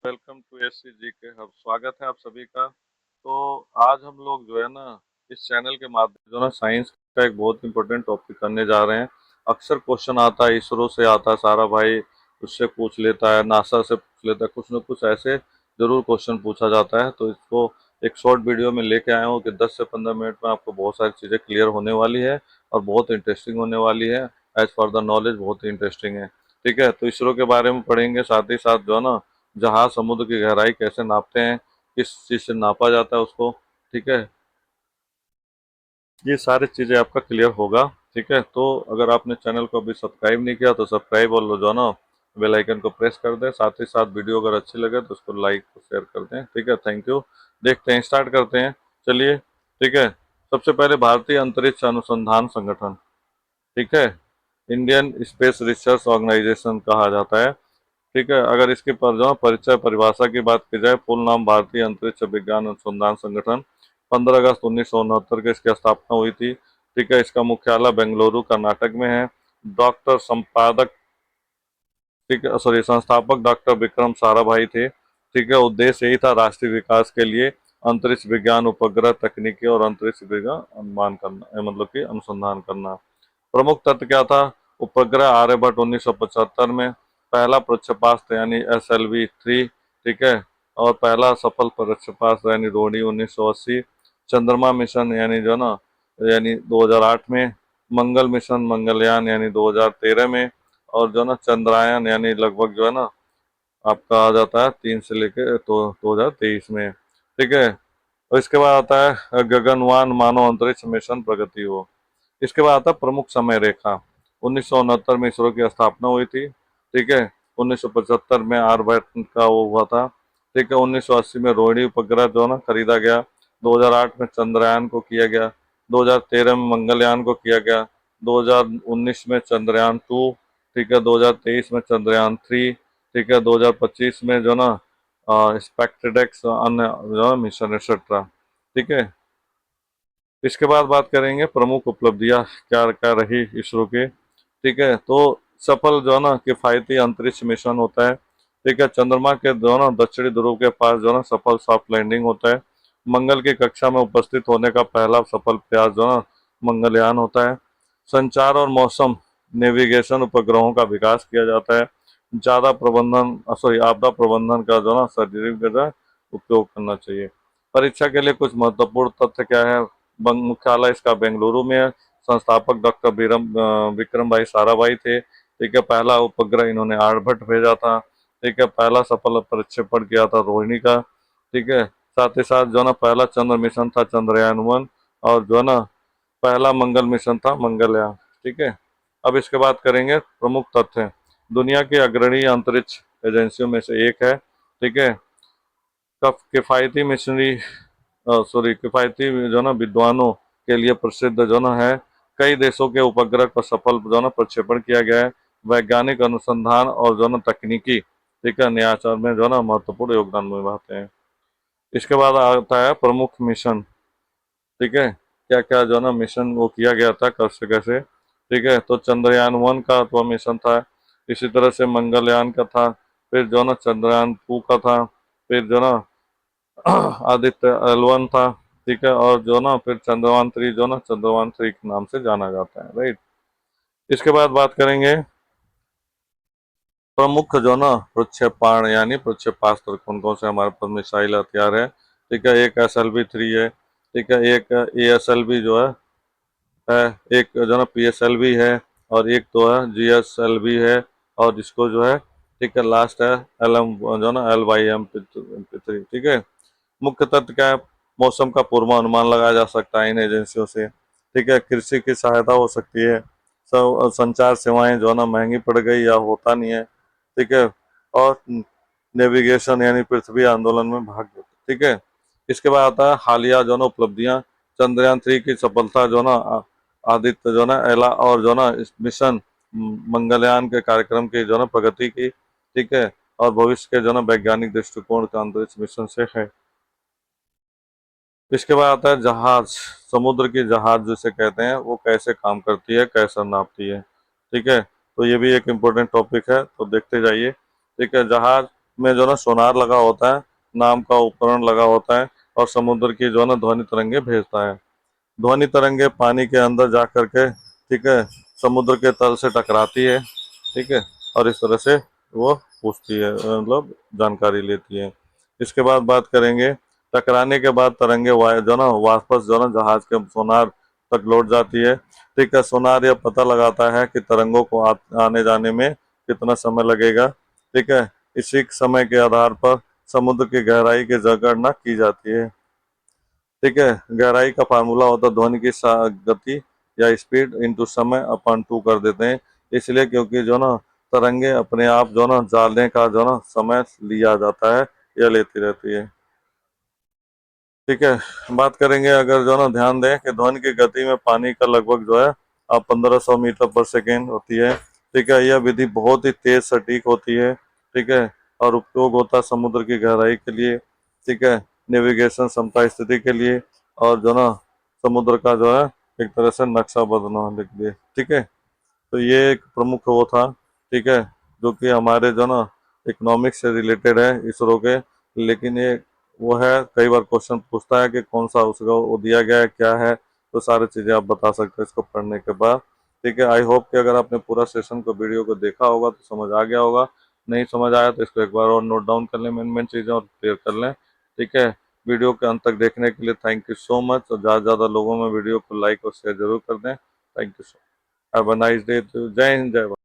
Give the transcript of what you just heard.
Welcome to S G के hub. स्वागत है आप सभी का। तो आज हम लोग जो है ना इस चैनल के माध्यम से जो ना साइंस का एक बहुत इंपॉर्टेंट टॉपिक करने जा रहे हैं। अक्सर क्वेश्चन आता है, इसरो से आता है, सारा भाई उससे पूछ लेता है, नासा से पूछ लेता है, कुछ न कुछ ऐसे जरूर क्वेश्चन पूछा जाता है। तो इसको एक शॉर्ट वीडियो में लेके आया हूँ कि 10 से 15 मिनट में आपको बहुत सारी चीज़ें क्लियर होने वाली है और बहुत इंटरेस्टिंग होने वाली है। एज फॉर द नॉलेज बहुत ही इंटरेस्टिंग है। ठीक है, तो इसरो के बारे में पढ़ेंगे, साथ ही साथ जो है ना जहाज समुद्र की गहराई कैसे नापते हैं, किस चीज से नापा जाता है उसको। ठीक है, ये सारी चीजें आपका क्लियर होगा। ठीक है, तो अगर आपने चैनल को अभी सब्सक्राइब नहीं किया तो सब्सक्राइब और जो है ना बेल आइकन को प्रेस कर दें। साथ ही साथ वीडियो अगर अच्छी लगे तो उसको लाइक और शेयर कर दें। ठीक है, थैंक यू। देखते हैं, स्टार्ट करते हैं। चलिए, ठीक है। सबसे पहले भारतीय अंतरिक्ष अनुसंधान संगठन, ठीक है, इंडियन स्पेस रिसर्च ऑर्गेनाइजेशन कहा जाता है। ठीक है, अगर इसकी जो परिचय परिभाषा की बात की जाए, पूर्ण नाम भारतीय अंतरिक्ष विज्ञान अनुसंधान संगठन। 15 अगस्त 1969 को इसकी स्थापना हुई थी। ठीक है, इसका मुख्यालय बेंगलुरु कर्नाटक में है। डॉक्टर संपादक, ठीक है, सॉरी, संस्थापक डॉक्टर विक्रम साराभाई थे। ठीक है, उद्देश्य यही था राष्ट्रीय विकास के लिए अंतरिक्ष विज्ञान, उपग्रह तकनीकी और अंतरिक्ष विज्ञान अनुमान करना, मतलब कि अनुसंधान करना। प्रमुख तथ्य क्या था? उपग्रह आर्यभट्ट 1975 में, पहला प्रक्षेपास्त्र यानी SLV-3, ठीक है, और पहला सफल प्रक्षेपास्त्र यानी रोहिणी 1980। चंद्रमा मिशन यानी जो ना यानी 2008 में। मंगल मिशन मंगलयान यानी 2013 में। और जो ना चंद्रयान यानी लगभग जो है ना आपका आ जाता है 3 से लेके तो 2023 में। ठीक है, और इसके बाद आता है गगनयान मानव अंतरिक्ष मिशन प्रगति हो। इसके बाद आता है प्रमुख समय रेखा। 1969 में इसरो की स्थापना हुई थी। ठीक है, 1975 में आर्यभट्ट का वो हुआ था। ठीक है, 1980 में रोहिणी उपग्रह जो ना खरीदा गया। 2008 में चंद्रयान को किया गया। 2013 में मंगलयान को किया गया। 2019 में चंद्रयान 2। ठीक है, 2023 में चंद्रयान 3। ठीक है, 2025 में जो ना स्पेक्ट्रेडेक्स अन्य जो है मिशन एक्सेट्रा। ठीक है, इसके बाद बात करेंगे प्रमुख उपलब्धियां क्या क्या रही इसरो के। ठीक है, तो सफल जो है ना किफायती अंतरिक्ष मिशन होता है। ठीक है, चंद्रमा के जो है ना दक्षिणी ध्रुव के पास जो है ना सफल सॉफ्ट लैंडिंग होता है। मंगल की कक्षा में उपस्थित होने का पहला सफल प्रयास जो है ना मंगलयान होता है। संचार और मौसम नेविगेशन उपग्रहों का विकास किया जाता है। ज्यादा प्रबंधन, सॉरी, आपदा प्रबंधन का जो है ना शारीरिक उपयोग करना चाहिए। परीक्षा के लिए कुछ महत्वपूर्ण तथ्य क्या है? मुख्यालय इसका बेंगलुरु में है। संस्थापक डॉक्टर विक्रम भाई साराभाई थे। ठीक है, पहला उपग्रह इन्होंने आर्यभट्ट भेजा था। ठीक है, पहला सफल प्रक्षेपण किया था रोहिणी का। ठीक है, साथ ही साथ जो ना पहला चंद्र मिशन था चंद्रयान 1। और जो ना पहला मंगल मिशन था मंगलयान। ठीक है, अब इसके बाद करेंगे प्रमुख तथ्य। दुनिया की अग्रणी अंतरिक्ष एजेंसियों में से एक है। ठीक है, किफायती मिशनरी, सॉरी, किफायती जो ना विद्वानों के लिए प्रसिद्ध जो ना है। कई देशों के उपग्रह का सफल जो ना प्रक्षेपण किया गया है। वैज्ञानिक अनुसंधान और जो ना तकनीकी, ठीक है, नवाचार में जो ना महत्वपूर्ण योगदान निभाते हैं। इसके बाद आता है प्रमुख मिशन। ठीक है, क्या क्या जो ना मिशन वो किया गया था, कैसे कैसे। ठीक है, तो चंद्रयान 1 का तो मिशन था। इसी तरह से मंगलयान का था। फिर जो ना चंद्रयान 2 का था। फिर जो ना आदित्य L1 था। ठीक है, और जो ना फिर चंद्रयान 3 जो ना चंद्रयान 3 के नाम से जाना जाता है, राइट। इसके बाद बात करेंगे प्रमुख जो ना प्रक्षेपण यानी प्रक्षेपास्त्र कौन कौन से हमारे पास मिसाइल हथियार है। ठीक है, एक SLV-3 है। ठीक है, एक ASLV जो है एक जो ना PSLV है। और एक तो है GSLV है। और इसको जो है, ठीक है, लास्ट है LM जो ना LYM-3। ठीक है, मुख्य तथ्य क्या है? मौसम का पूर्वानुमान लगाया जा सकता है इन एजेंसियों से। ठीक है, कृषि की सहायता हो सकती है। सब संचार सेवाएं जो है ना महंगी पड़ गई या होता नहीं है। ठीक है, और नेविगेशन यानी पृथ्वी आंदोलन में भाग लेते। ठीक है, इसके बाद आता है हालिया जो ना उपलब्धियां। चंद्रयान 3 की सफलता जो ना आदित्य जो ना एला और जो ना इस मिशन मंगलयान के कार्यक्रम की जो ना प्रगति की। ठीक है, और भविष्य के जो ना वैज्ञानिक दृष्टिकोण का अंतरिक्ष मिशन से है। इसके बाद आता है जहाज। समुद्र की जहाज जिसे कहते हैं वो कैसे काम करती है, कैसे नापती है। ठीक है, तो ये भी एक इम्पोर्टेंट टॉपिक है, तो देखते जाइए। ठीक है, जहाज में जो ना सोनार लगा होता है, नाम का उपकरण लगा होता है, और समुद्र की जो ना ध्वनि तरंगे भेजता है। ध्वनि तरंगे पानी के अंदर जा करके, ठीक है, समुद्र के तल से टकराती है, ठीक है, और इस तरह से वो पूछती है, मतलब जानकारी लेती है। इसके बाद बात करेंगे, टकराने के बाद तरंगे जो ना वापस जो ना जहाज के सोनार तक लौट जाती है। ठीक है, सोनार यह पता लगाता है कि तरंगों को आने जाने में कितना समय लगेगा। ठीक है, इसी समय के आधार पर समुद्र की गहराई की जनगणना की जाती है। ठीक है, गहराई का फार्मूला होता है ध्वनि की गति या स्पीड इंटू समय अपन 2 कर देते हैं, इसलिए क्योंकि जो ना तरंगे अपने आप जो ना जाने का जो ना समय लिया जाता है, या लेती रहती है। ठीक है, बात करेंगे, अगर जो ना ध्यान दें कि ध्वनि की गति में पानी का लगभग जो है अब 1500 मीटर पर सेकेंड होती है। ठीक है, यह विधि बहुत ही तेज सटीक होती है। ठीक है, और उपयोग होता है समुद्र की गहराई के लिए। ठीक है, नेविगेशन क्षमता स्थिति के लिए, और जो ना समुद्र का जो है एक तरह से नक्शा बदलने के लिए। ठीक है, तो ये एक प्रमुख वो था। ठीक है, जो कि हमारे जो ना इकोनॉमिक्स से रिलेटेड है, इसरो के। लेकिन ये वो है, कई बार क्वेश्चन पूछता है कि कौन सा उसका वो दिया गया है, क्या है, तो सारी चीज़ें आप बता सकते हैं इसको पढ़ने के बाद। ठीक है, आई होप कि अगर आपने पूरा सेशन को वीडियो को देखा होगा तो समझ आ गया होगा। नहीं समझ आया तो इसको एक बार और नोट डाउन कर लें, मेन मेन चीज़ें, और क्लियर कर लें। ठीक है, वीडियो के अंत तक देखने के लिए थैंक यू सो मच, और ज़्यादा से ज़्यादा लोगों में वीडियो को लाइक और शेयर जरूर कर दें। Thank you so much. Have a nice day. जय हिंद, जय भारत।